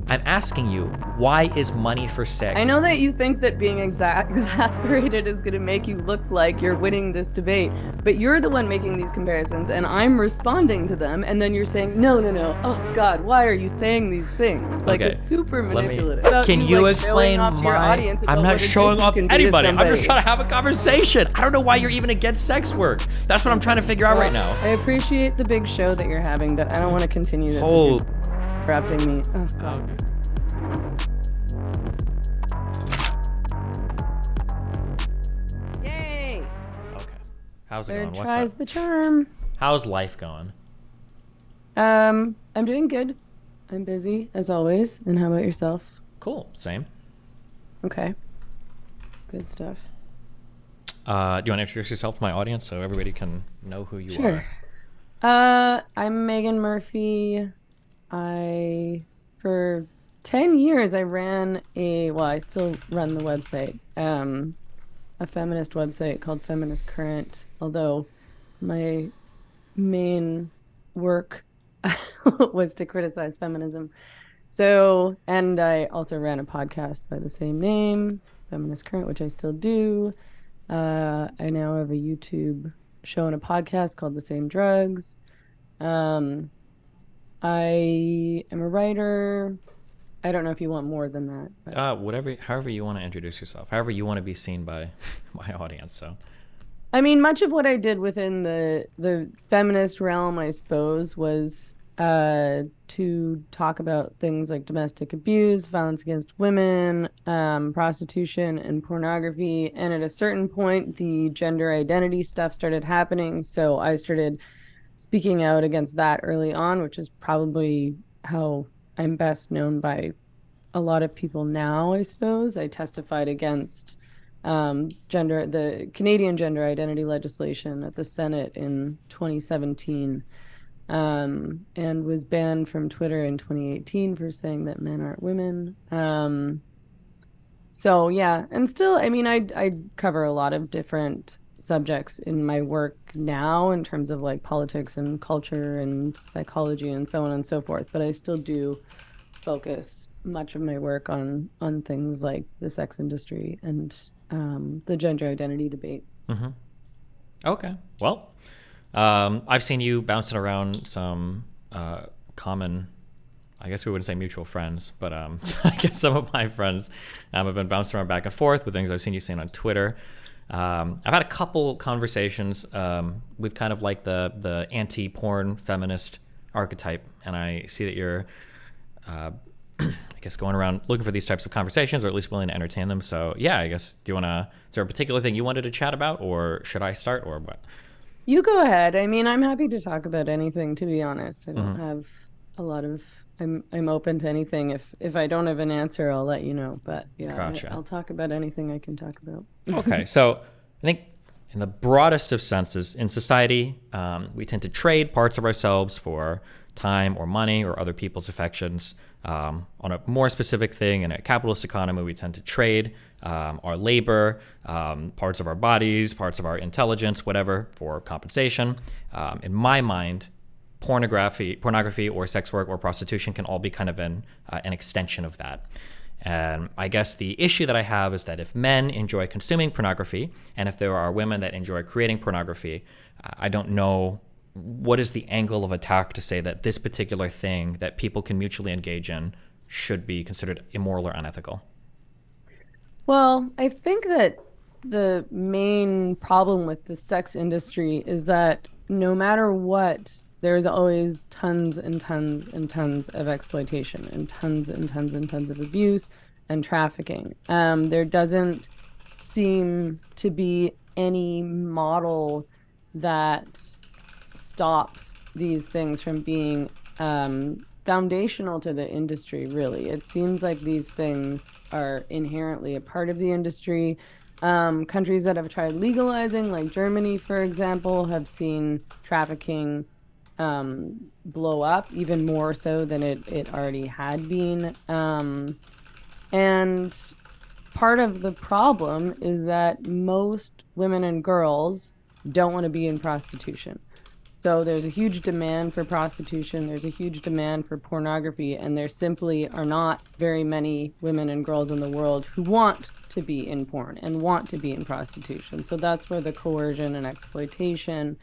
I'm asking you, why is money for sex? I know that you think that being exasperated is going to make you look like you're winning this debate, but you're the one making these comparisons, and I'm responding to them, and then you're saying, no, oh God, why are you saying these things? Like, Okay, it's super let me. manipulative. About Can you like, explain showing off to your audience I'm about not what it showing is you off can do to anybody. I'm just somebody. trying to have a conversation. I don't know why you're even against sex work. That's what I'm trying to figure out right now. I appreciate the big show that you're having, but I don't want to continue this. Oh. If you're interrupting me. Oh God. Yay! Okay. How's it Third going? What's tries up? the charm. How's life going? I'm doing good. I'm busy as always. And how about yourself? Cool. Same. Okay. Good stuff. Do you want to introduce yourself to my audience so everybody can know who you are? I'm Meghan Murphy. For 10 years, I still run the website, a feminist website called Feminist Current, although my main work was to criticize feminism. So, and I also ran a podcast by the same name, Feminist Current, which I still do. I now have a YouTube show and a podcast called The Same Drugs. I am a writer. I don't know if you want more than that. But. However you want to introduce yourself, however you want to be seen by my audience. So, I mean, much of what I did within the feminist realm, I suppose, was to talk about things like domestic abuse, violence against women, prostitution, and pornography. And at a certain point, the gender identity stuff started happening. So I started speaking out against that early on, which is probably how I'm best known by a lot of people now, I suppose. I testified against the Canadian gender identity legislation at the Senate in 2017, and was banned from Twitter in 2018 for saying that men aren't women. So yeah, and still, I mean, I cover a lot of different subjects in my work now in terms of like politics and culture and psychology and so on and so forth, but I still do focus much of my work on things like the sex industry and the gender identity debate. Mm-hmm. Okay. Well, I've seen you bouncing around some common, I guess we wouldn't say mutual friends, but I guess some of my friends have been bouncing around back and forth with things I've seen you saying on Twitter. I've had a couple conversations with kind of like the anti-porn feminist archetype, and I see that you're I guess going around looking for these types of conversations, or at least willing to entertain them. So yeah, I guess, is there a particular thing you wanted to chat about, or should I start, or what? You go ahead. I mean, I'm happy to talk about anything, to be honest. I don't have a lot of I'm open to anything. If I don't have an answer, I'll let you know. But yeah, Gotcha. I'll talk about anything I can talk about. Okay, so I think in the broadest of senses, in society, we tend to trade parts of ourselves for time or money or other people's affections. On a more specific thing, in a capitalist economy, we tend to trade our labor, parts of our bodies, parts of our intelligence, whatever, for compensation. In my mind, pornography or sex work or prostitution can all be kind of an extension of that. And I guess the issue that I have is that if men enjoy consuming pornography, and if there are women that enjoy creating pornography, I don't know what is the angle of attack to say that this particular thing that people can mutually engage in should be considered immoral or unethical. Well, I think that the main problem with the sex industry is that no matter what, there's always tons and tons and tons of exploitation and tons and tons and tons of abuse and trafficking. There doesn't seem to be any model that stops these things from being foundational to the industry, really. It seems like these things are inherently a part of the industry. Countries that have tried legalizing, like Germany, for example, have seen trafficking blow up even more so than it already had been. And part of the problem is that most women and girls don't want to be in prostitution. So there's a huge demand for prostitution, there's a huge demand for pornography, and there simply are not very many women and girls in the world who want to be in porn and want to be in prostitution. So that's where the coercion and exploitation,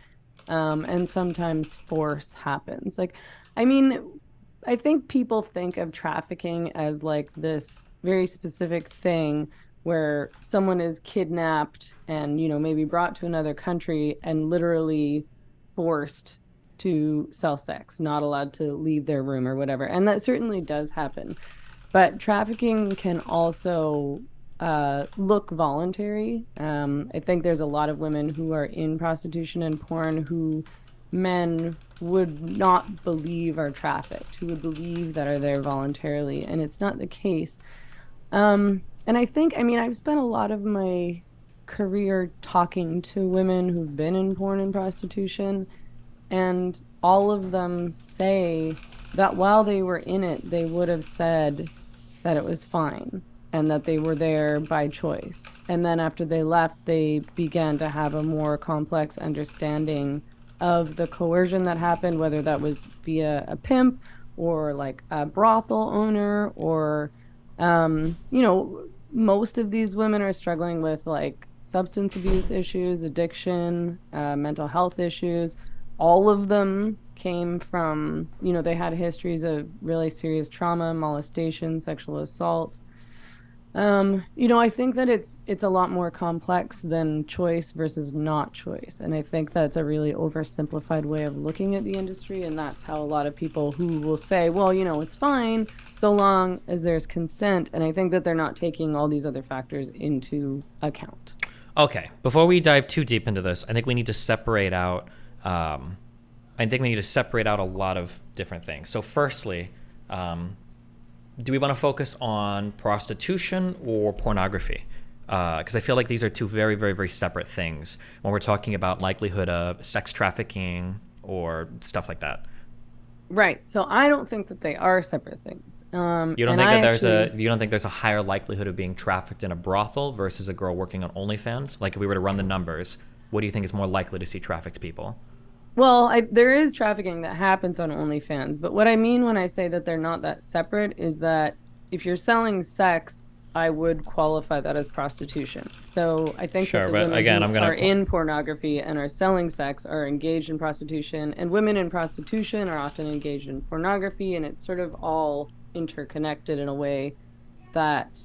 and sometimes force happens. Like, I mean, I think people think of trafficking as like this very specific thing where someone is kidnapped and, maybe brought to another country and literally forced to sell sex, not allowed to leave their room or whatever. And that certainly does happen. But trafficking can also look voluntary. I think there's a lot of women who are in prostitution and porn who men would not believe are trafficked, who would believe that are there voluntarily, and it's not the case. And I think, I mean, I've spent a lot of my career talking to women who've been in porn and prostitution, and all of them say that while they were in it, they would have said that it was fine and that they were there by choice. And then after they left, they began to have a more complex understanding of the coercion that happened, whether that was via a pimp or like a brothel owner or, most of these women are struggling with like substance abuse issues, addiction, mental health issues. All of them came from, they had histories of really serious trauma, molestation, sexual assault. I think that it's a lot more complex than choice versus not choice. And I think that's a really oversimplified way of looking at the industry. And that's how a lot of people who will say, well, it's fine so long as there's consent. And I think that they're not taking all these other factors into account. Okay, before we dive too deep into this, I think we need to separate out a lot of different things. So firstly, do we want to focus on prostitution or pornography? Because I feel like these are two very, very, very separate things when we're talking about likelihood of sex trafficking or stuff like that. Right. So I don't think that they are separate things. You don't think there's a higher likelihood of being trafficked in a brothel versus a girl working on OnlyFans? Like if we were to run the numbers, what do you think is more likely to see trafficked people? Well, there is trafficking that happens on OnlyFans, but what I mean when I say that they're not that separate is that if you're selling sex, I would qualify that as prostitution. So I think that the women who are in pornography and are selling sex are engaged in prostitution, and women in prostitution are often engaged in pornography, and it's sort of all interconnected in a way that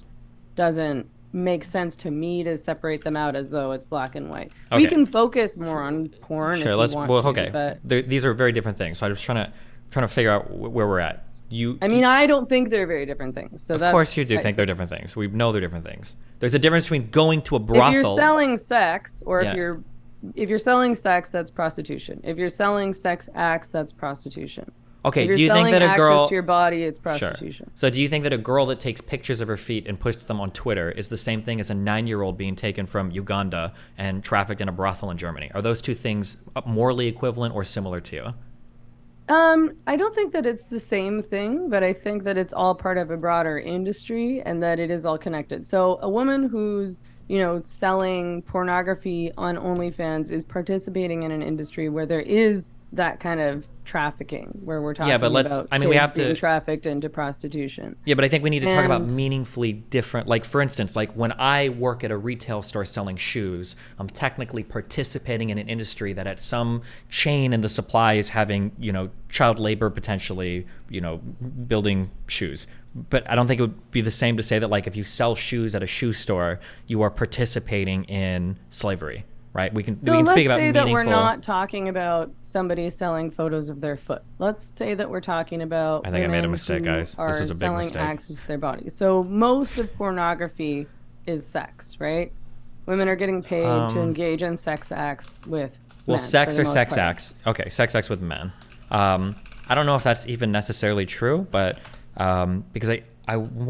doesn't make sense to me to separate them out as though it's black and white. Okay. We can focus more on porn if you want to. But these are very different things. So I'm just trying to figure out where we're at. I don't think they're very different things. So of course you do think they're different things. We know they're different things. There's a difference between going to a brothel. If you're selling sex, or if you're selling sex, that's prostitution. If you're selling sex acts, that's prostitution. Okay, do you think that a girl access to your body, it's prostitution. Sure. So do you think that a girl that takes pictures of her feet and puts them on Twitter is the same thing as a 9-year-old being taken from Uganda and trafficked in a brothel in Germany? Are those two things morally equivalent or similar to you? I don't think that it's the same thing, but I think that it's all part of a broader industry and that it is all connected. So a woman who's, selling pornography on OnlyFans is participating in an industry where there is that kind of trafficking, where we're talking about we have to being trafficked into prostitution. Yeah, but I think we need to talk about meaningfully different. Like, for instance, like when I work at a retail store selling shoes, I'm technically participating in an industry that at some chain in the supply is having, child labor potentially, building shoes. But I don't think it would be the same to say that, like, if you sell shoes at a shoe store, you are participating in slavery. Right. We can speak about meaningful. Let's say that we're not talking about somebody selling photos of their foot. Let's say that we're talking about. I think I made a mistake, guys. This is a big mistake. Selling access to their body. So most of pornography is sex, right? Women are getting paid to engage in sex acts with. Well, sex or sex acts. Okay, sex acts with men. I don't know if that's even necessarily true, but because I don't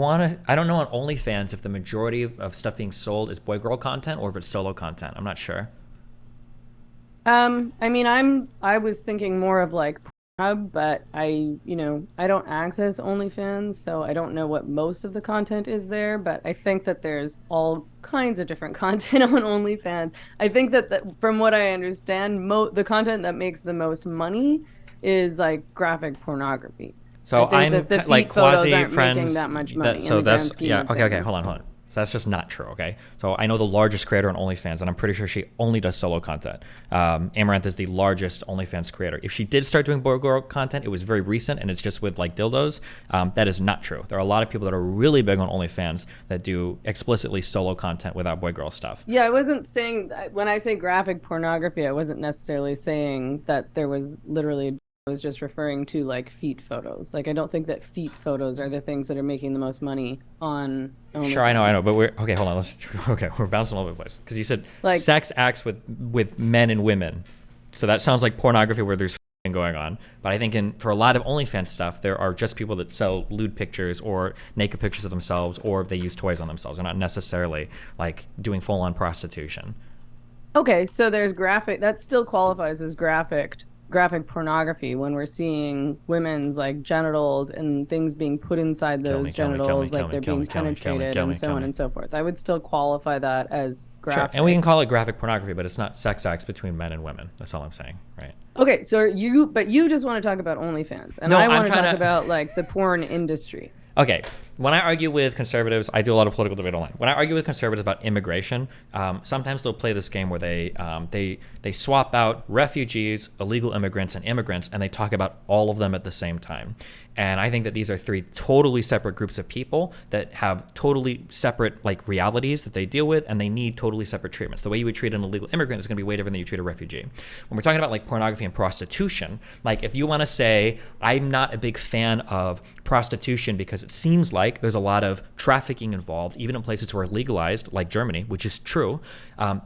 know on OnlyFans if the majority of stuff being sold is boy-girl content or if it's solo content. I'm not sure. I was thinking more of like But I don't access OnlyFans, so I don't know what most of the content is there, but I think that there's all kinds of different content on OnlyFans. I think that from what I understand, the content that makes the most money is like graphic pornography. I So think that I'm the like feet photos quasi aren't making friends that much that money in so the grand that's scheme yeah of okay, things. hold on. So that's just not true. Okay, so I know the largest creator on OnlyFans, and I'm pretty sure she only does solo content. Amaranth is the largest OnlyFans creator. If she did start doing boy girl content, it was very recent, and it's just with like dildos. That is not true. There are a lot of people that are really big on OnlyFans that do explicitly solo content without boy girl stuff. Yeah, I wasn't saying when I say graphic pornography, I wasn't necessarily saying that there was literally, I was just referring to like feet photos. Like I don't think that feet photos are the things that are making the most money on Sure, I OnlyFans. know, but we're okay. Hold on, okay, we're bouncing all over the place because you said Like, sex acts with men and women, so that sounds like pornography where there's going on. But I think for a lot of OnlyFans stuff, there are just people that sell lewd pictures or naked pictures of themselves, or they use toys on themselves. They're not necessarily like doing full on prostitution. okay, so there's graphic that still qualifies as graphic pornography when we're seeing women's like genitals and things being put inside Kill me, those kill me, kill me, genitals, kill like me, they're kill being me, kill me, kill me, penetrated kill and me, so kill on me. and so forth. I would still qualify that as Sure, and we can graphic. call it graphic pornography, but it's not sex acts between men and women. That's all I'm saying, right? Okay, but you just want to talk about OnlyFans, and No, I I'm want to trying talk to. about like the porn industry. Okay, when I argue with conservatives, I do a lot of political debate online. When I argue with conservatives about immigration, sometimes they'll play this game where they swap out refugees, illegal immigrants, and immigrants, and they talk about all of them at the same time. And I think that these are three totally separate groups of people that have totally separate like realities that they deal with, and they need totally separate treatments. The way you would treat an illegal immigrant is going to be way different than you treat a refugee. When we're talking about like pornography and prostitution, like if you want to say I'm not a big fan of prostitution because it seems like there's a lot of trafficking involved, even in places where it's legalized, like Germany, which is true.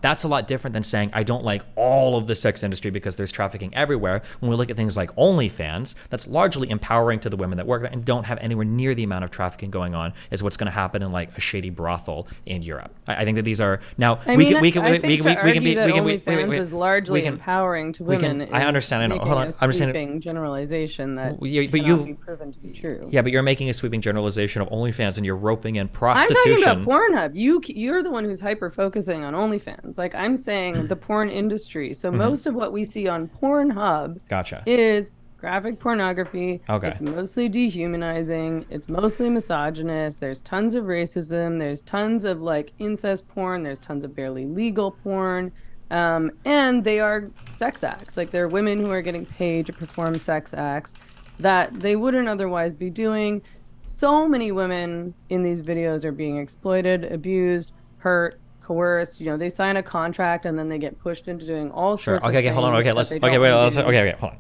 That's a lot different than saying I don't like all of the sex industry because there's trafficking everywhere. When we look at things like OnlyFans, that's largely empowering to the women that work there and don't have anywhere near the amount of trafficking going on as what's going to happen in like a shady brothel in Europe. I think that these are now I we mean, can we can I we think can to we can argue be that we can wait, OnlyFans wait, is we largely can empowering to women I is understand. I know. Hold making on. a I'm understanding. sweeping generalization that But cannot be you proven to be true. yeah, but you're making a sweeping generalization of OnlyFans and you're roping in I'm talking about prostitution. Pornhub. You're the one who's hyper focusing on OnlyFans. Like I'm saying the porn industry. So Hmm. most of what we see on Pornhub Gotcha. is graphic pornography. Okay. It's mostly dehumanizing. It's mostly misogynist. There's tons of racism. There's tons of like incest porn. There's tons of barely legal porn. And they are sex acts. Like there are women who are getting paid to perform sex acts that they wouldn't otherwise be doing. So many women in these videos are being exploited, abused, hurt, coerced. They sign a contract and then they get pushed into doing all Sure. sorts Okay. of Okay. Hold on. things Okay. that Let's. they Okay. don't Wait. want to Let's. do. Okay. Okay. Hold on.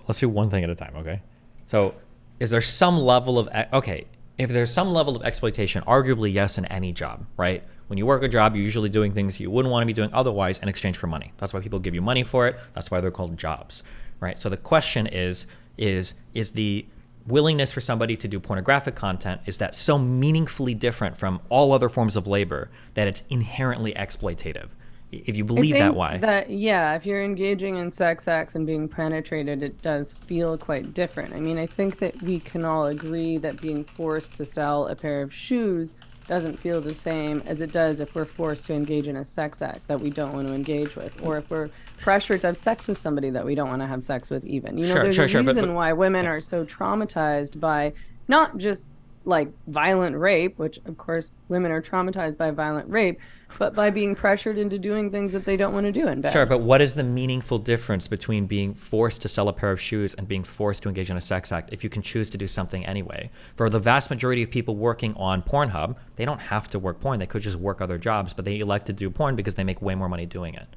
Let's do one thing at a time. Okay. So, is there some level of okay? If there's some level of exploitation, arguably yes, in any job, right? When you work a job, you're usually doing things you wouldn't want to be doing otherwise in exchange for money. That's why people give you money for it. That's why they're called jobs, right? So the question is the willingness for somebody to do pornographic content, is that so meaningfully different from all other forms of labor that it's inherently exploitative? If you I believe that, think why? that, yeah, if you're engaging in sex acts and being penetrated, it does feel quite different. I mean, I think that we can all agree that being forced to sell a pair of shoes doesn't feel the same as it does if we're forced to engage in a sex act that we don't want to engage with, or if we're pressured to have sex with somebody that we don't want to have sex with, even. Sure, There's a sure, sure. reason why women Yeah. are so traumatized by not just like violent rape, which of course women are traumatized by violent rape, but by being pressured into doing things that they don't want to do in Sure, bed. but what is the meaningful difference between being forced to sell a pair of shoes and being forced to engage in a sex act if you can choose to do something anyway? For the vast majority of people working on Pornhub, they don't have to work porn. They could just work other jobs, but they elect to do porn because they make way more money doing it.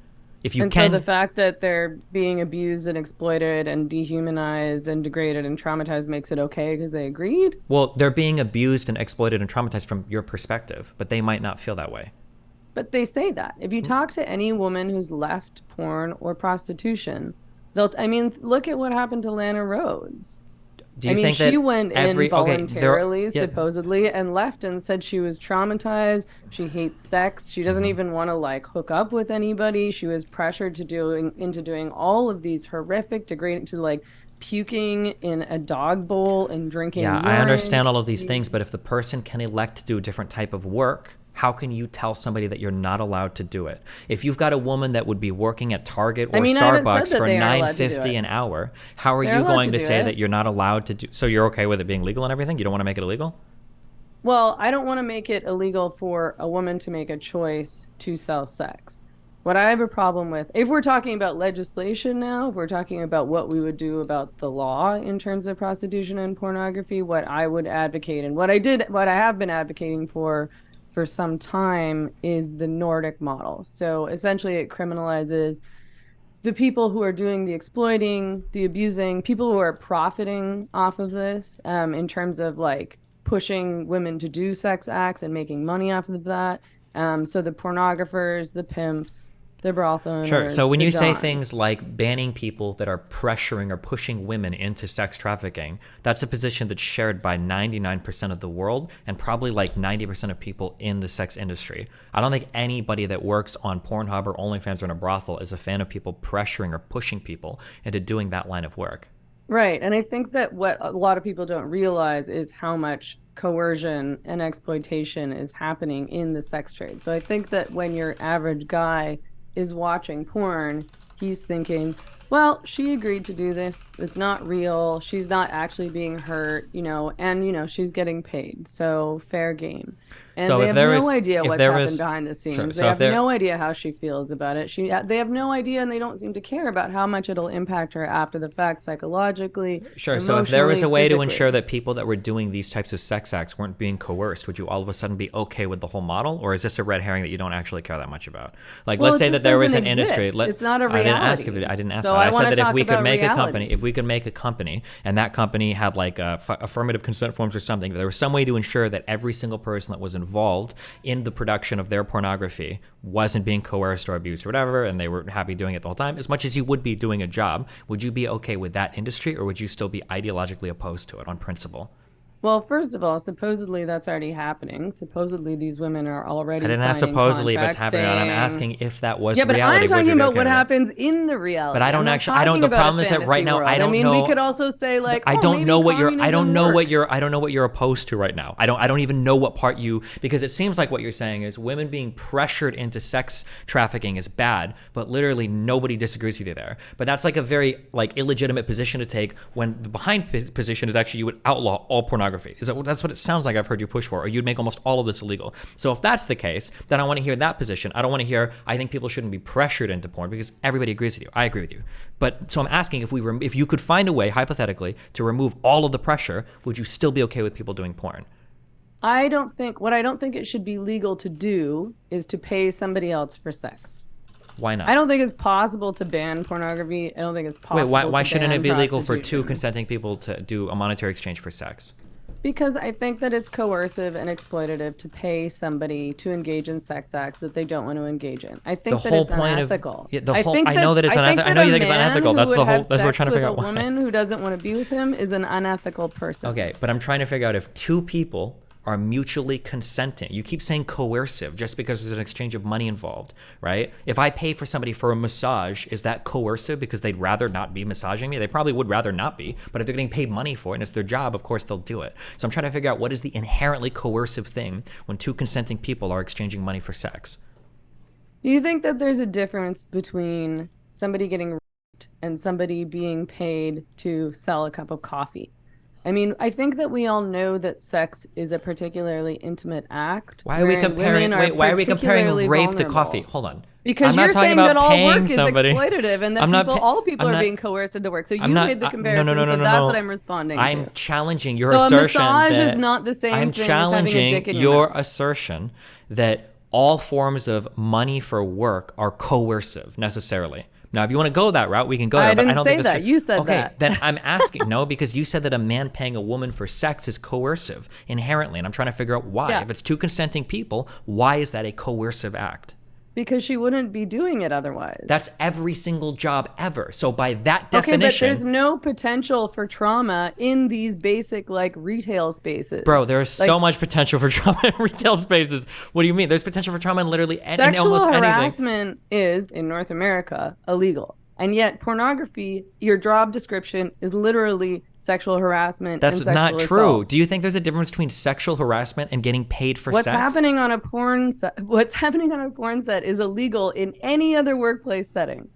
If you And so the can, fact that they're being abused and exploited and dehumanized and degraded and traumatized makes it okay because they agreed. well, they're being abused and exploited and traumatized from your perspective, but they might not feel that way. But they say that. If you talk to any woman who's left porn or prostitution, I mean, look at what happened to Lana Rhodes. Do I you mean, think she that went in every okay there voluntarily, yeah supposedly, and left and said she was traumatized. She hates sex. She doesn't mhm. even want to like hook up with anybody. She was pressured into doing all of these horrific, degrading to like puking in a dog bowl and drinking Yeah, urine. I understand all of these things, but if the person can elect to do a different type of work, how can you tell somebody that you're not allowed to do it? If you've got a woman that would be working at Target or Starbucks for $9.50 an hour, how are you going to say that you're not allowed to do? So you're okay with it being legal and everything? You don't want to make it illegal? Well, I don't want to make it illegal for a woman to make a choice to sell sex. What I have a problem with, if we're talking about legislation now, if we're talking about what we would do about the law in terms of prostitution and pornography, what I would advocate and what I have been advocating for some time is the Nordic model. So essentially it criminalizes the people who are doing the exploiting, the abusing, people who are profiting off of this, in terms of like pushing women to do sex acts and making money off of that. So the pornographers, the pimps, the brothel owners. Sure. So when you say things like banning people that are pressuring or pushing women into sex trafficking, that's a position that's shared by 99% of the world and probably like 90% of people in the sex industry. I don't think anybody that works on Pornhub or OnlyFans or in a brothel is a fan of people pressuring or pushing people into doing that line of work. Right. And I think that what a lot of people don't realize is how much coercion and exploitation is happening in the sex trade. So I think that when your average guy is watching porn, he's thinking, well, she agreed to do this. It's not real. She's not actually being hurt, and, she's getting paid. So fair game. And so they have no idea what's happened behind the scenes. Sure. They have no idea how she feels about it. They have no idea, and they don't seem to care about how much it'll impact her after the fact psychologically. Sure. So if there was a way to ensure that people that were doing these types of sex acts weren't being coerced, would you all of a sudden be okay with the whole model? Or is this a red herring that you don't actually care that much about? Like, let's say that there was an industry. It's not a reality. I didn't ask that. I said that if we could make a company, and that company had like affirmative consent forms or something, there was some way to ensure that every single person that was involved in the production of their pornography wasn't being coerced or abused or whatever, and they were happy doing it the whole time, as much as you would be doing a job, would you be okay with that industry, or would you still be ideologically opposed to it on principle? Well, first of all, supposedly that's already happening. Supposedly these women are already. I didn't ask supposedly if it's happening. I'm asking if that was reality. Yeah, but I'm talking about what happens in the reality. But I don't actually. I don't. The problem is that right now I don't know. We could also say like, I don't know what you're. I don't know what you're opposed to right now. I don't even know what part you, because it seems like what you're saying is women being pressured into sex trafficking is bad, but literally nobody disagrees with you there. But that's like a very like illegitimate position to take when the behind position is actually you would outlaw all pornography. That's what it sounds like I've heard you push for, or you'd make almost all of this illegal. So if that's the case, then I want to hear that position. I don't want to hear, I think people shouldn't be pressured into porn, because everybody agrees with you. I agree with you. But so I'm asking if you could find a way, hypothetically, to remove all of the pressure, would you still be okay with people doing porn? What I don't think it should be legal to do is to pay somebody else for sex. Why not? I don't think it's possible to ban pornography. I don't think it's possible. Wait, why shouldn't it be legal for two consenting people to do a monetary exchange for sex? Because I think that it's coercive and exploitative to pay somebody to engage in sex acts that they don't want to engage in. I think that it's unethical. I know that it's unethical. I know you think it's unethical. That's the whole. That's what we're trying to figure out. A woman who doesn't want to be with him is an unethical person. Okay, but I'm trying to figure out if two people are mutually consenting. You keep saying coercive just because there's an exchange of money involved, right? If I pay for somebody for a massage, is that coercive because they'd rather not be massaging me? They probably would rather not be, but if they're getting paid money for it and it's their job, of course they'll do it. So I'm trying to figure out what is the inherently coercive thing when two consenting people are exchanging money for sex. Do you think that there's a difference between somebody getting raped and somebody being paid to sell a cup of coffee? I mean, I think that we all know that sex is a particularly intimate act. Why are we comparing? Why are we comparing rape to coffee? Hold on. Because you're saying that all work is exploitative and that all people are being coerced into work. So you made the comparison. So that's what I'm responding to. I'm challenging your assertion. So a massage is not the same thing as having a dick in your mouth. Assertion that all forms of money for work are coercive necessarily. Now, if you want to go that route, we can go there. I didn't don't say think that. You said that. Okay, then I'm asking. No, because you said that a man paying a woman for sex is coercive inherently, and I'm trying to figure out why. Yeah. If it's two consenting people, why is that a coercive act? Because she wouldn't be doing it otherwise. That's every single job ever. So by that definition... Okay, but there's no potential for trauma in these basic, retail spaces. Bro, there's so much potential for trauma in retail spaces. What do you mean? There's potential for trauma in literally in almost anything. Sexual harassment is, in North America, illegal. And yet pornography, your job description is literally sexual harassment That's and sexual not true. assault. Do you think there's a difference between sexual harassment and getting paid for What's sex? happening on a porn set is illegal in any other workplace setting.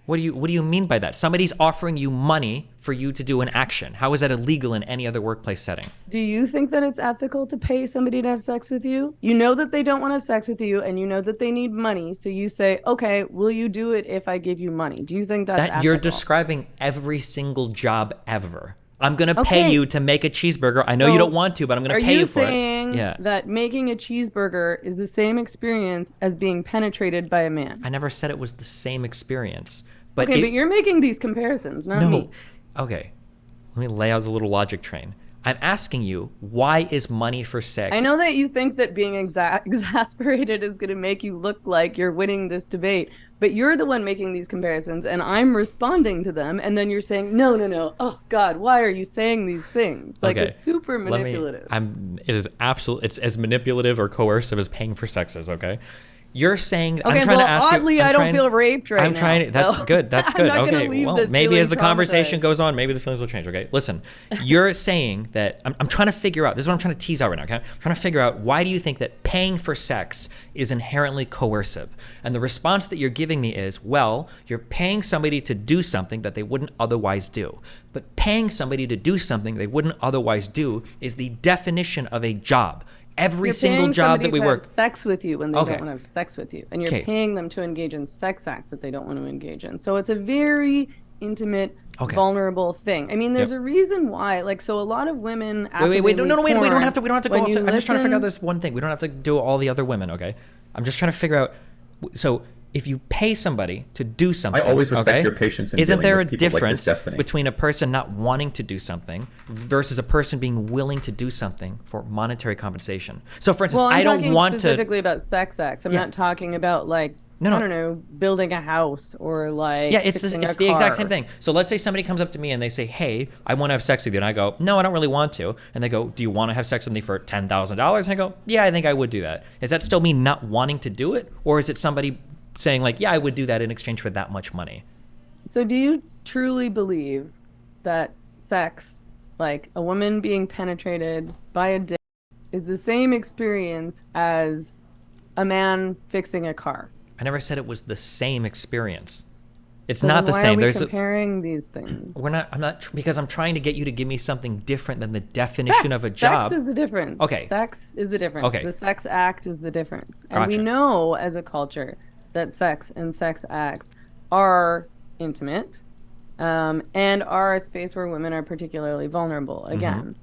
What do you mean by that? Somebody's offering you money for you to do an action. How is that illegal in any other workplace setting? Do you think that it's ethical to pay somebody to have sex with you? You know that they don't want to have sex with you, and you know that they need money. So you say, okay, will you do it if I give you money? Do you think that's ethical? You're describing every single job ever. I'm going to pay you to make a cheeseburger. I know you don't want to, but I'm going to pay you for it. Are you saying that making a cheeseburger is the same experience as being penetrated by a man? I never said it was the same experience. But but you're making these comparisons, not me. Okay. Let me lay out the little logic train. I'm asking you, why is money for sex? I know that you think that being exasperated is going to make you look like you're winning this debate, but you're the one making these comparisons, and I'm responding to them, and then you're saying, no. Oh, God, why are you saying these things? Like, it's super manipulative. It is absolutely, it's as manipulative or coercive as paying for sex is, okay? You're saying, okay, I'm trying to ask oddly, you. I don't feel raped right now. I'm trying to, that's good. That's good. Okay. Well, maybe as the conversation goes on, maybe the feelings will change. Okay. Listen, you're saying that I'm trying to figure out, this is what I'm trying to tease out right now. Okay. I'm trying to figure out, why do you think that paying for sex is inherently coercive? And the response that you're giving me is, well, you're paying somebody to do something that they wouldn't otherwise do. But paying somebody to do something they wouldn't otherwise do is the definition of a job. Every single job that we work. Have sex with you when they don't want to have sex with you, and you're paying them to engage in sex acts that they don't want to engage in. So it's a very intimate, vulnerable thing. I mean, there's a reason why. Like, so a lot of women. Wait. We don't have to go off. I'm just trying to figure out this one thing. We don't have to do all the other women. Okay. I'm just trying to figure out. So if you pay somebody to do something, I always respect your patience. Isn't there a difference between a person not wanting to do something versus a person being willing to do something for monetary compensation? So, for instance, I don't want to specifically about sex acts. I'm not talking about like I don't know, building a house or like it's the exact same thing. So let's say somebody comes up to me and they say, "Hey, I want to have sex with you," and I go, "No, I don't really want to." And they go, "Do you want to have sex with me for $10,000?" And I go, "Yeah, I think I would do that." Is that still me not wanting to do it, or is it somebody saying like, yeah, I would do that in exchange for that much money? So do you truly believe that sex, like a woman being penetrated by a dick, is the same experience as a man fixing a car? I never said it was the same experience. It's not the same. Why are we comparing these things? I'm not, because I'm trying to get you to give me something different than the definition of a job. Sex is the difference. Okay. Sex is the difference. Okay. The sex act is the difference. And Gotcha. we know as a culture that sex and sex acts are intimate, and are a space where women are particularly vulnerable. Again.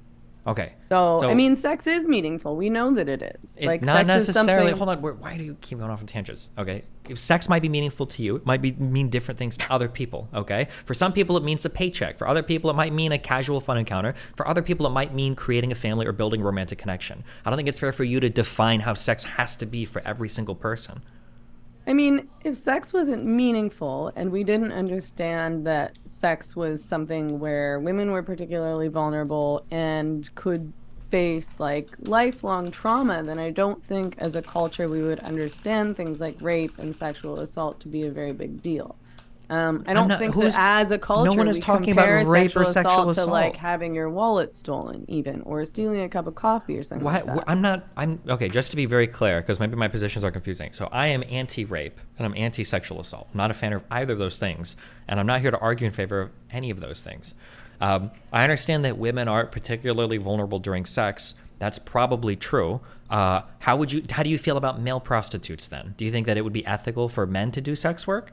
Okay. So I mean, sex is meaningful. We know that it is. Like, not necessarily. Hold on. Why do you keep going off on tangents? Okay. Sex might be meaningful to you. It might mean different things to other people. Okay. For some people, it means a paycheck. For other people, it might mean a casual fun encounter. For other people, it might mean creating a family or building a romantic connection. I don't think it's fair for you to define how sex has to be for every single person. I mean, if sex wasn't meaningful and we didn't understand that sex was something where women were particularly vulnerable and could face like lifelong trauma, then I don't think as a culture we would understand things like rape and sexual assault to be a very big deal. I don't think that as a culture no one is talking about rape or sexual assault to like having your wallet stolen even, or stealing a cup of coffee or something like that. I'm okay, just to be very clear, because maybe my positions are confusing. So I am anti-rape and I'm anti-sexual assault. I'm not a fan of either of those things, and I'm not here to argue in favor of any of those things. I understand that women aren't particularly vulnerable during sex. That's probably true. How do you feel about male prostitutes then? Do you think that it would be ethical for men to do sex work?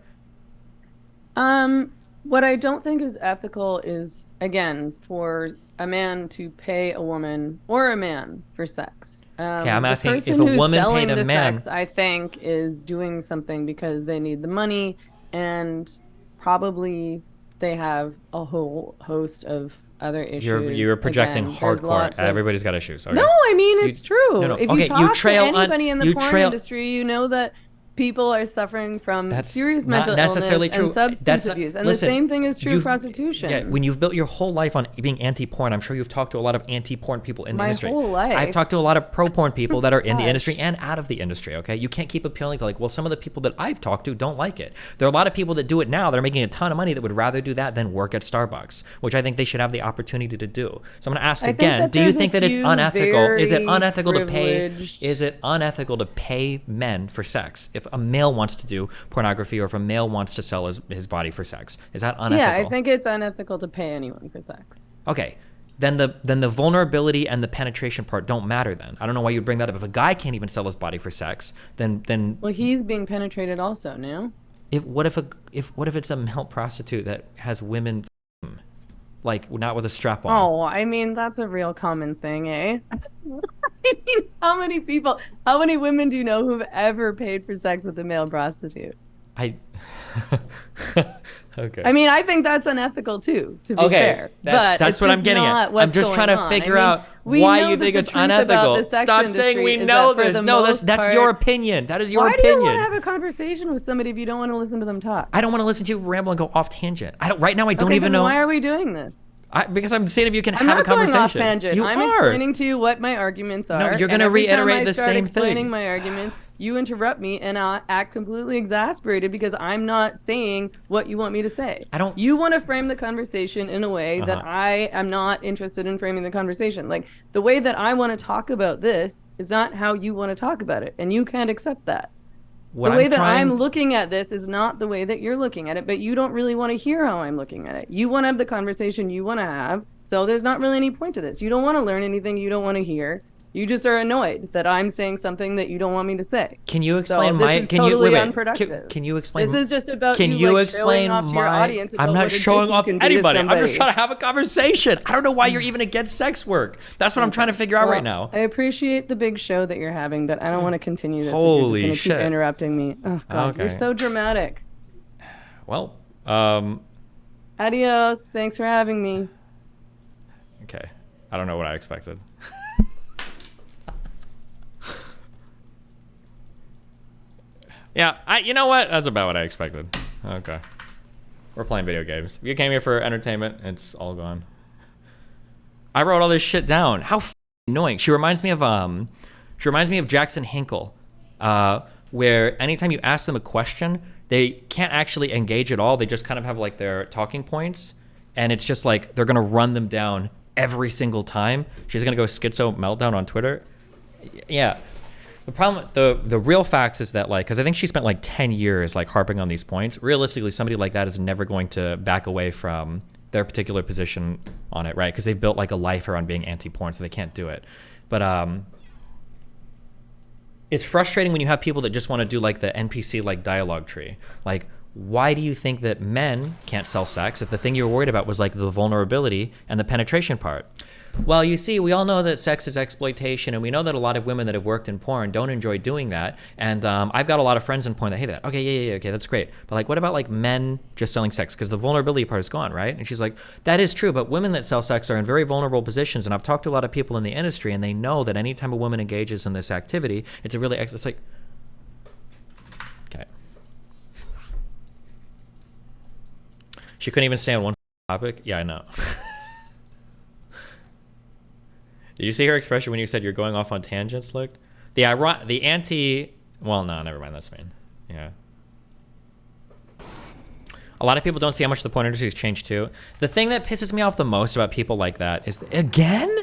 What I don't think is ethical is, again, for a man to pay a woman or a man for sex. Okay, I'm asking if a woman paid a man. Sex, I think, is doing something because they need the money, and probably they have a whole host of other issues. You're projecting hardcore. Everybody's got issues. Okay. No, I mean, it's true. No. If Okay, you talk to anybody in the porn industry, you know that people are suffering from That's serious not mental necessarily illness true. and substance That's abuse. And listen, the same thing is true of you've- prostitution. Yeah, when you've built your whole life on being anti-porn, I'm sure you've talked to a lot of anti-porn people in the My industry. whole life. I've talked to a lot of pro-porn people that are in the God. industry and out of the industry, okay? You can't keep appealing to like, well, some of the people that I've talked to don't like it. There are a lot of people that do it now that are making a ton of money that would rather do that than work at Starbucks, which I think they should have the opportunity to do. So I'm going to ask again, do you think that it's unethical? Is it unethical to pay? Is it unethical to pay men for sex? If a male wants to do pornography or if a male wants to sell his body for sex, is that unethical? Yeah, I think it's unethical to pay anyone for sex. Okay. Then the vulnerability and the penetration part don't matter then. I don't know why you'd bring that up. If a guy can't even sell his body for sex, then Well, he's being penetrated also, no? what if it's a male prostitute that has women like not with a strap on? Oh, I mean, that's a real common thing, eh? I mean, how many women do you know who've ever paid for sex with a male prostitute? Okay. I mean, I think that's unethical too, to be fair. That's what I'm getting at. I'm just trying to figure out why you think it's unethical. Stop saying we know this. No, that's your opinion. That is your opinion. Why do you want to have a conversation with somebody if you don't want to listen to them talk? I don't want to listen to you ramble and go off tangent. Right now I don't even know. Why are we doing this? Because I'm saying if you can I'm have a not going conversation. off tangent. I'm explaining to you what my arguments are. No, you're going to reiterate the same thing. Explaining my arguments, you interrupt me and I act completely exasperated because I'm not saying what you want me to say. You want to frame the conversation in a way that I am not interested in framing the conversation. Like the way that I want to talk about this is not how you want to talk about it, and you can't accept that. The way that I'm looking at this is not the way that you're looking at it, but you don't really want to hear how I'm looking at it. You want to have the conversation you want to have, so there's not really any point to this. You don't want to learn anything you don't want to hear. You just are annoyed that I'm saying something that you don't want me to say. Can you explain this is totally unproductive. Can you explain? This is just about explain showing off to your audience. I'm not showing off to anybody. I'm just trying to have a conversation. I don't know why you're even against sex work. That's what I'm trying to figure out right now. I appreciate the big show that you're having, but I don't want to continue this. Holy if you're just shit! Keep interrupting me. Oh God, you're so dramatic. Well, adios. Thanks for having me. Okay, I don't know what I expected. Yeah, you know what? That's about what I expected. Okay. We're playing video games. If you came here for entertainment, it's all gone. I wrote all this shit down. How annoying. She reminds me of Jackson Hinkle, where anytime you ask them a question, they can't actually engage at all. They just kind of have like their talking points, and it's just like they're gonna run them down every single time. She's gonna go schizo meltdown on Twitter. Yeah. The problem, the real facts is that, like, because I think she spent like 10 years like harping on these points. Realistically, somebody like that is never going to back away from their particular position on it, right? Because they've built like a life around being anti-porn, so they can't do it. But it's frustrating when you have people that just want to do like the NPC like dialogue tree. Like, why do you think that men can't sell sex if the thing you're worried about was like the vulnerability and the penetration part? Well, you see, we all know that sex is exploitation, and we know that a lot of women that have worked in porn don't enjoy doing that. And I've got a lot of friends in porn that hate that. Okay, yeah, okay, that's great. But like, what about like men just selling sex? Because the vulnerability part is gone, right? And she's like, that is true, but women that sell sex are in very vulnerable positions. And I've talked to a lot of people in the industry, and they know that anytime a woman engages in this activity, it's a really, it's like, okay. She couldn't even stay on one topic? Yeah, I know. Did you see her expression when you said you're going off on tangents, Luke? The anti... Well, no, never mind. That's mean. Yeah. A lot of people don't see how much the porn industry has changed, too. The thing that pisses me off the most about people like that is... Again?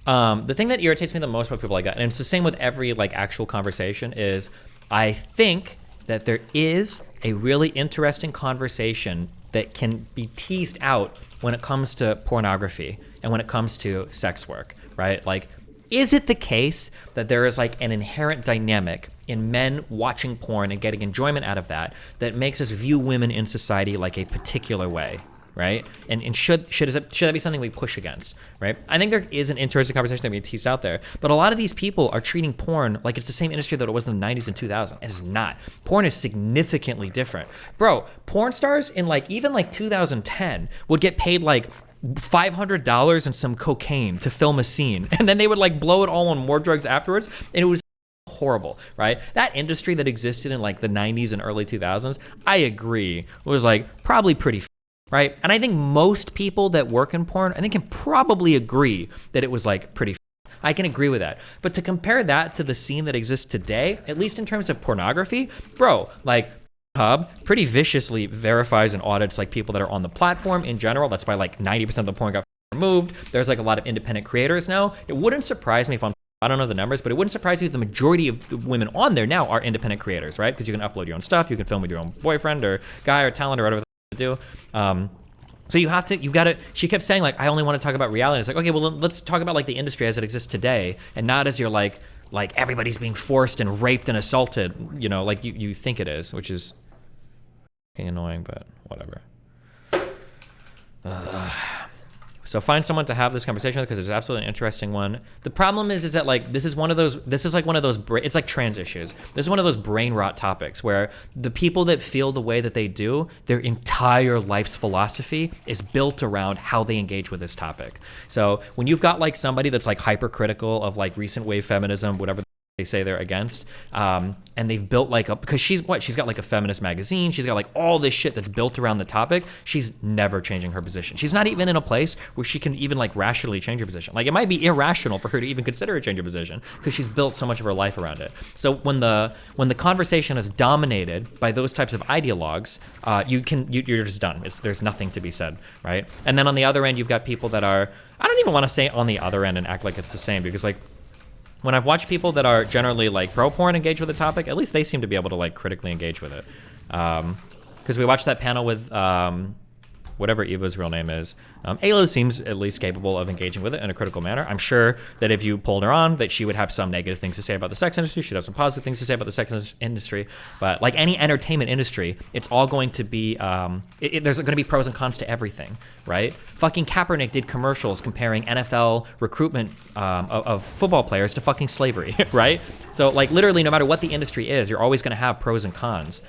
The thing that irritates me the most about people like that, and it's the same with every like actual conversation, is I think that there is a really interesting conversation that can be teased out when it comes to pornography and when it comes to sex work, right? Like, is it the case that there is like an inherent dynamic in men watching porn and getting enjoyment out of that that makes us view women in society like a particular way, right? And should that be something we push against, right? I think there is an interesting conversation that being teased out there, but a lot of these people are treating porn like it's the same industry that it was in the 90s and 2000s. It is not. Porn is significantly different. Bro, porn stars in like even like 2010 would get paid like $500 and some cocaine to film a scene, and then they would like blow it all on more drugs afterwards, and it was horrible, right? That industry that existed in like the 90s and early 2000s, I agree, was like probably pretty right? And I think most people that work in porn, I think can probably agree that it was like pretty I can agree with that. But to compare that to the scene that exists today, at least in terms of pornography, bro, like Hub pretty viciously verifies and audits like people that are on the platform in general. That's why like 90% of the porn got removed. There's like a lot of independent creators now. It wouldn't surprise me if I don't know the numbers, but it wouldn't surprise me if the majority of the women on there now are independent creators, right? Because you can upload your own stuff, you can film with your own boyfriend or guy or talent or whatever they do. So you've got to, she kept saying like, I only want to talk about reality. It's like, okay, well, let's talk about like the industry as it exists today and not as you're like everybody's being forced and raped and assaulted, you know, like you think it is, which is annoying, but whatever. So find someone to have this conversation with because it's absolutely an interesting one. The problem is that like this is like one of those it's like trans issues. This is one of those brain rot topics where the people that feel the way that they do, their entire life's philosophy is built around how they engage with this topic. So when you've got like somebody that's like hypercritical of like recent wave feminism, whatever they say they're against, and they've built like because she's got like a feminist magazine, she's got like all this shit that's built around the topic. She's never changing her position. She's not even in a place where she can even like rationally change her position. Like it might be irrational for her to even consider a change of position because she's built so much of her life around it. So when the conversation is dominated by those types of ideologues, you're just done. There's nothing to be said, right? And then on the other end, you've got people that are, I don't even want to say on the other end and act like it's the same because like when I've watched people that are generally like pro porn engage with the topic, at least they seem to be able to like critically engage with it. Because we watched that panel with whatever Eva's real name is. Ayla seems at least capable of engaging with it in a critical manner. I'm sure that if you pulled her on, that she would have some negative things to say about the sex industry. She'd have some positive things to say about the sex industry. But like any entertainment industry, it's all going to be, there's going to be pros and cons to everything, right? Fucking Kaepernick did commercials comparing NFL recruitment of football players to fucking slavery, right? So like literally no matter what the industry is, you're always going to have pros and cons.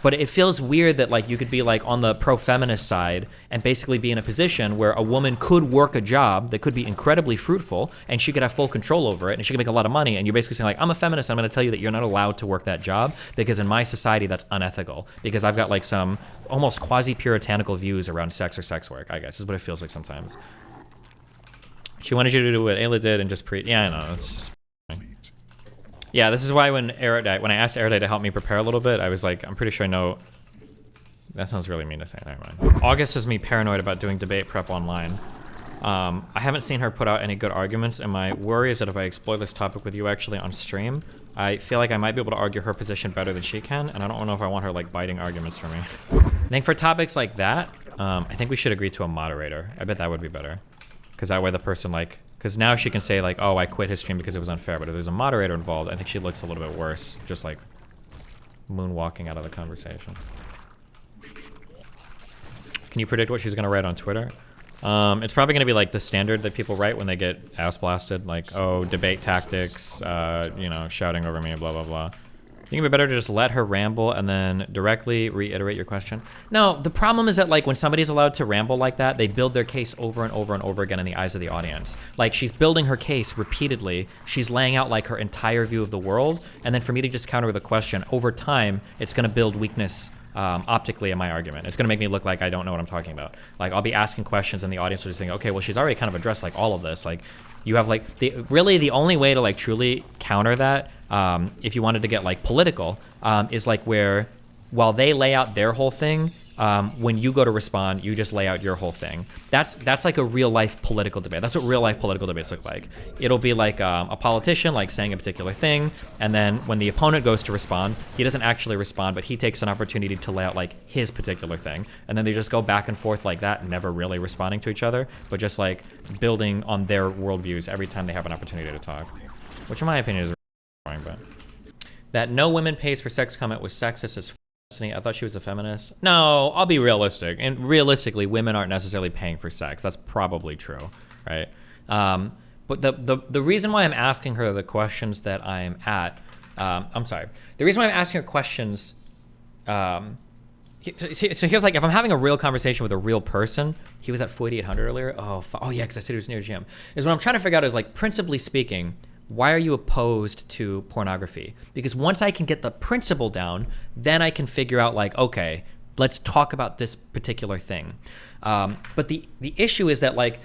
But it feels weird that like you could be like on the pro-feminist side and basically be in a position where a woman could work a job that could be incredibly fruitful and she could have full control over it and she could make a lot of money, and you're basically saying like, I'm a feminist, I'm going to tell you that you're not allowed to work that job because in my society that's unethical because I've got like some almost quasi-puritanical views around sex or sex work, I guess is what it feels like sometimes. She wanted you to do what Ayla did and just yeah, I know, it's just yeah, this is why when I asked Erudite to help me prepare a little bit, I was like, I'm pretty sure I know. That sounds really mean to say. Never mind. August has me paranoid about doing debate prep online. I haven't seen her put out any good arguments, and my worry is that if I explore this topic with you actually on stream, I feel like I might be able to argue her position better than she can, and I don't know if I want her like biting arguments for me. I think for topics like that, I think we should agree to a moderator. I bet that would be better, because that way the person like. Because now she can say like, oh, I quit his stream because it was unfair. But if there's a moderator involved, I think she looks a little bit worse, just like moonwalking out of the conversation. Can you predict what she's gonna write on Twitter? It's probably gonna be like the standard that people write when they get ass blasted, like, oh, debate tactics, you know, shouting over me, blah, blah, blah. I think it'd be better to just let her ramble and then directly reiterate your question. No, the problem is that like when somebody's allowed to ramble like that, they build their case over and over and over again in the eyes of the audience. Like she's building her case repeatedly. She's laying out like her entire view of the world. And then for me to just counter with a question, over time, it's gonna build weakness optically in my argument. It's gonna make me look like I don't know what I'm talking about. Like I'll be asking questions and the audience will just think, okay, well she's already kind of addressed like all of this. Like you have like, the only way to like truly counter that, if you wanted to get like political, is like where while they lay out their whole thing, when you go to respond, you just lay out your whole thing. That's like a real life political debate. That's what real life political debates look like. It'll be like a politician like saying a particular thing, and then when the opponent goes to respond, he doesn't actually respond, but he takes an opportunity to lay out like his particular thing, and then they just go back and forth like that, never really responding to each other, but just like building on their worldviews every time they have an opportunity to talk, which in my opinion is wrong. But that no women pays for sex comment was sexist as I thought she was a feminist. No, I'll be realistic. And realistically, women aren't necessarily paying for sex. That's probably true, right? But the reason why I'm asking her the questions that I'm at, the reason why I'm asking her questions, so here's like, if I'm having a real conversation with a real person, he was at 4800 earlier. Oh yeah, because I said he was near gym. Is what I'm trying to figure out is like, principally speaking, why are you opposed to pornography? Because once I can get the principle down, then I can figure out like, okay, let's talk about this particular thing. But the issue is that like,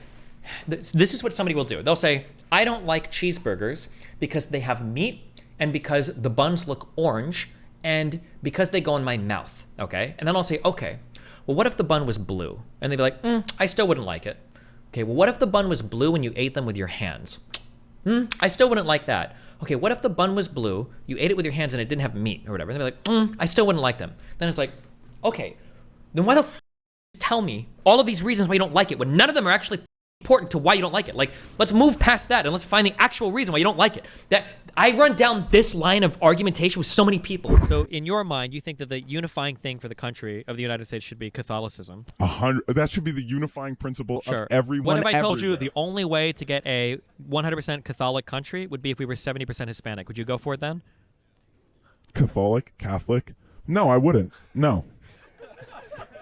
this is what somebody will do. They'll say, I don't like cheeseburgers because they have meat and because the buns look orange and because they go in my mouth, okay? And then I'll say, okay, well, what if the bun was blue? And they'd be like, I still wouldn't like it. Okay, well, what if the bun was blue and you ate them with your hands? I still wouldn't like that. Okay, what if the bun was blue, you ate it with your hands and it didn't have meat or whatever? And they'd be like, I still wouldn't like them. Then it's like, okay, then why the tell me all of these reasons why you don't like it when none of them are actually important to why you don't like it? Like, let's move past that and let's find the actual reason why you don't like it. That I run down this line of argumentation with so many people. So in your mind, you think that the unifying thing for the country of the United States should be Catholicism? That should be the unifying principle of everyone. What if I told everywhere. you the only way to get a 100% Catholic country would be if we were 70% Hispanic? Would you go for it then? Catholic? No, I wouldn't. No.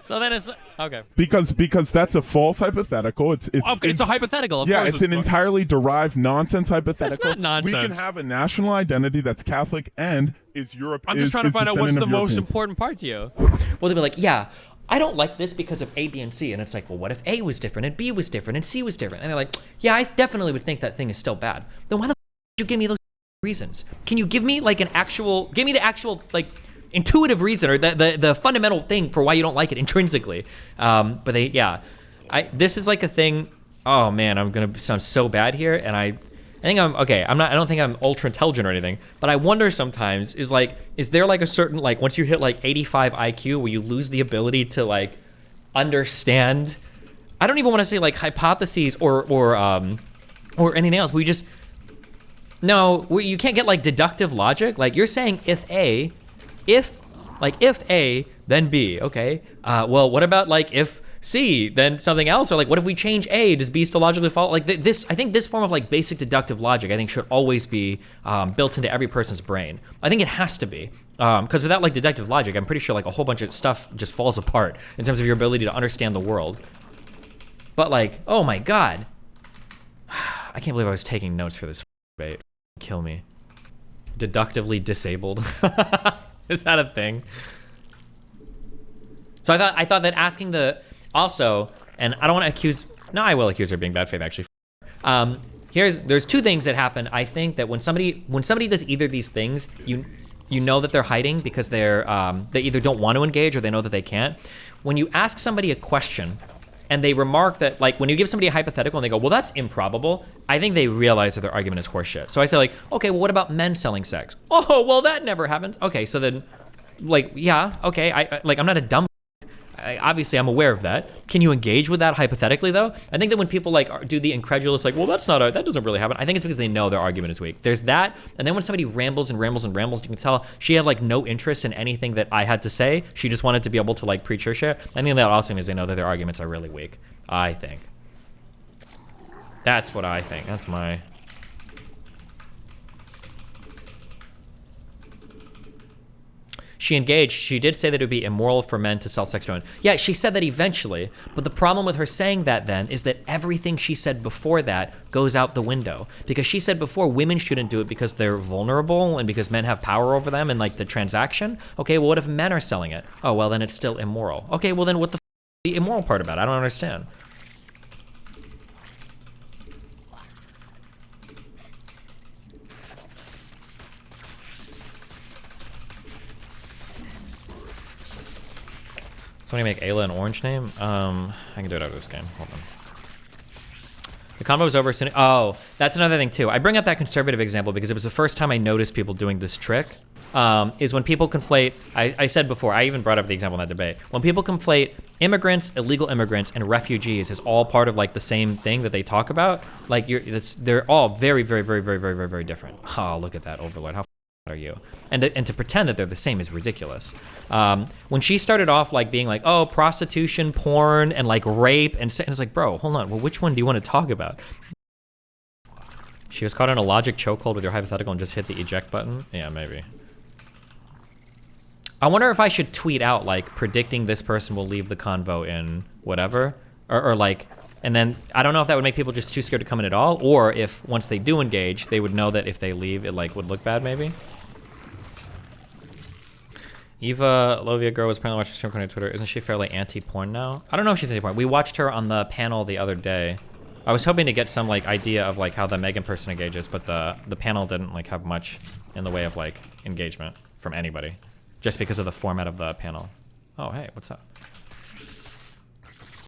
So then it's okay. Because that's a false hypothetical. It's a hypothetical. Yeah, it's an entirely derived nonsense hypothetical. That's not nonsense. We can have a national identity that's Catholic and is Europe. I'm just trying to find out what's the most important part to you. Well, they'd be like, yeah, I don't like this because of A, B, and C. And it's like, well, what if A was different and B was different and C was different? And they're like, yeah, I definitely would think that thing is still bad. Then why the did you give me those reasons? Can you give me like give me the actual like intuitive reason or the fundamental thing for why you don't like it intrinsically? But this is like a thing. Oh man, I'm gonna sound so bad here, and I think I'm okay. I don't think I'm ultra intelligent or anything, but I wonder sometimes is there like a certain like once you hit like 85 IQ where you lose the ability to like understand? I don't even want to say like hypotheses or anything else. You can't get like deductive logic. Like you're saying if A, then B, okay? Well, what about like if C, then something else? Or like, what if we change A? Does B still logically follow? Like I think this form of like basic deductive logic, I think should always be built into every person's brain. I think it has to be. Because without like deductive logic, I'm pretty sure like a whole bunch of stuff just falls apart in terms of your ability to understand the world. But like, oh my God. I can't believe I was taking notes for this debate. Kill me. Deductively disabled. Is that a thing? So I thought that asking and I don't want to accuse, no, I will accuse her of being bad faith actually. There's two things that happen. I think that when somebody does either of these things, you know that they're hiding because they either don't want to engage or they know that they can't. When you ask somebody a question and they remark that, like, when you give somebody a hypothetical and they go, well, that's improbable, I think they realize that their argument is horseshit. So I say, like, okay, well, what about men selling sex? Oh, well, that never happens. Okay, so then, like, yeah, okay, I'm not a dumb. Obviously, I'm aware of that. Can you engage with that hypothetically, though? I think that when people, like, do the incredulous, like, well, that doesn't really happen, I think it's because they know their argument is weak. There's that, and then when somebody rambles and rambles and rambles, you can tell she had, like, no interest in anything that I had to say. She just wanted to be able to, like, preach her shit. I think that also means they know that their arguments are really weak. I think. That's what I think. That's my... She engaged. She did say that it would be immoral for men to sell sex to women. Yeah, she said that eventually, but the problem with her saying that then is that everything she said before that goes out the window. Because she said before women shouldn't do it because they're vulnerable and because men have power over them and like the transaction. Okay, well, what if men are selling it? Oh, well, then it's still immoral. Okay, well, then what the the immoral part about it? I don't understand. Somebody make Ayla an orange name? I can do it out of this game. Hold on. The convo is over soon. Oh, that's another thing too. I bring up that conservative example because it was the first time I noticed people doing this trick. Is when people conflate, I said before, I even brought up the example in that debate. When people conflate immigrants, illegal immigrants, and refugees as all part of like the same thing that they talk about, like they're all very, very, very, very, very, very, very different. Oh, look at that overlord. How are you? And to pretend that they're the same is ridiculous. When she started off like being like, oh, prostitution, porn, and like rape, and it's like, bro, hold on. Well, which one do you want to talk about? She was caught in a logic chokehold with your hypothetical and just hit the eject button? Yeah, maybe. I wonder if I should tweet out like predicting this person will leave the convo in whatever, or like And then I don't know if that would make people just too scared to come in at all, or if once they do engage, they would know that if they leave, it like would look bad maybe. Eva Lovia girl was apparently watching stream on Twitter. Isn't she fairly anti-porn now? I don't know if she's anti-porn. We watched her on the panel the other day. I was hoping to get some like idea of like how the Meghan person engages, but the panel didn't like have much in the way of like engagement from anybody, just because of the format of the panel. Oh hey, what's up?